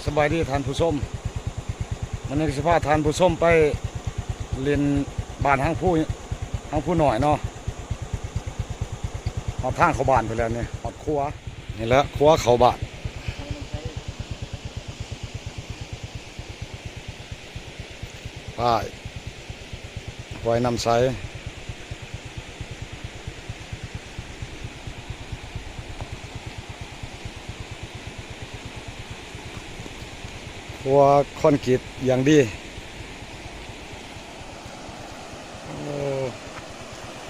สบายดีทานผู้ชมมันนี้สิพาทานผู้ชมไปเรียนบ้านห้างผู้หน่อยเนาะเอาทางเข้าบ้านไปแล้วเนี่ยเอาครัวนี่แหละครัวเข้าบ้านป้ายไว้นำใสครัวคอนกรีตอย่างดี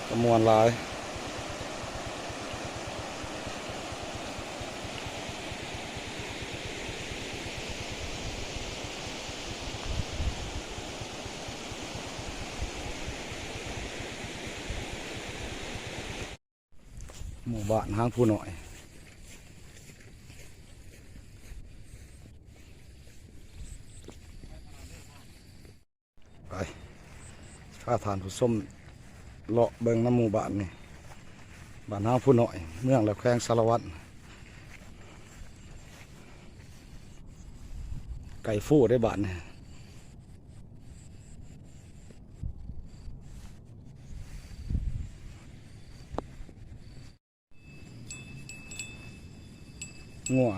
จำนวนหลายหมู่บ้านห้างผู้หน่อยไปข้าทานผู้ส้มเลาะเบิงน้ำหมู่บ้านนี่บ้านห้างผู้หน่อยเมืองและแขวงสารวัตรไก่ฟูได้บ้านนี่งัว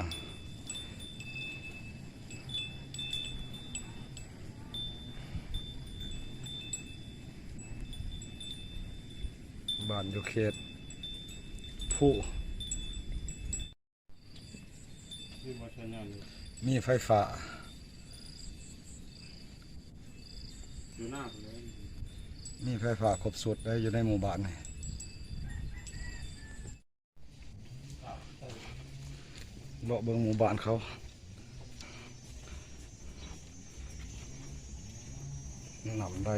บ้านอยู่เขตผู้มีไฟฟ้ามีไฟฟ้าครบสุดได้อยู่ในหมู่บ้านนี่เลาะเบิ่งหมู่บ้านเขานำได้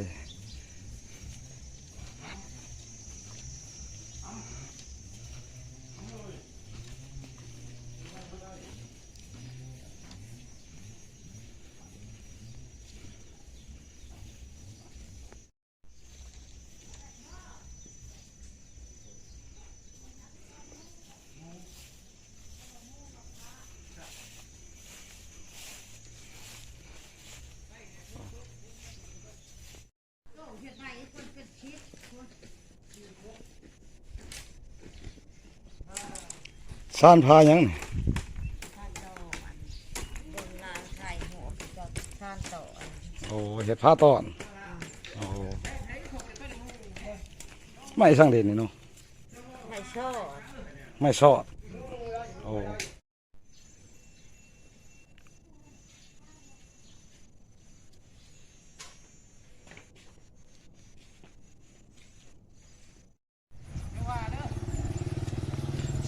ซ่านพายังนี่โอ้เห็ดผ้าตอนโอ้ไม่สั่งเด่นนี่เนาะไม่ชอดโอ้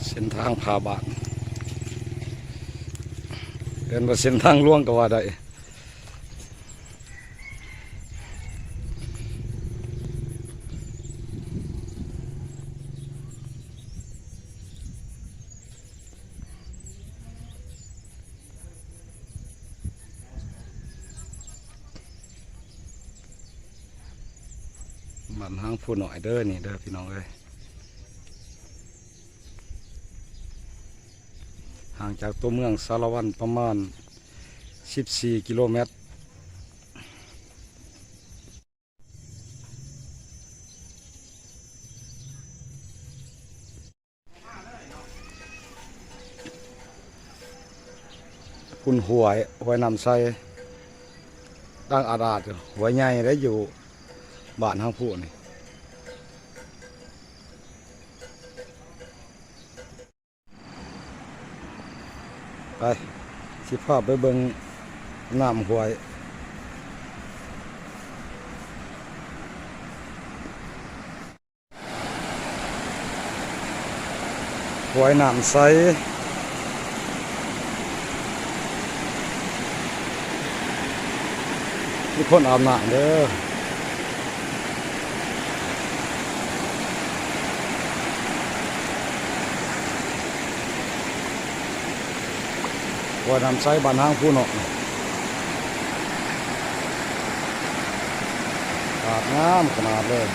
เส้นทางพาบ้านเดินมาเส้นทางล่วงก็ว่าได้มันห้างผู้หน่อยเด้อนี่เด้อพี่น้องเอ้ยห่างจากตัวเมืองสารวัตรประมาณ14 กิโลเมตรคุณหวยนำใส่ตั้งอาดหัวใหญ่ได้อยู่บ้านห้างผู้นี่ไปสิภาพไปเบิ่งน้ำหวยน้ำใสมีคนอาบน้ำเด้อหวยน้ำใสบ้านห้างผู้หน่อยอาบน้ำขนาดเลย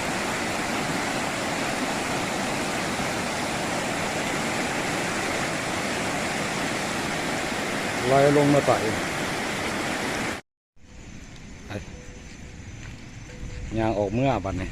ไหลลงมาไต่ ยางออกเมื่อบัดนี้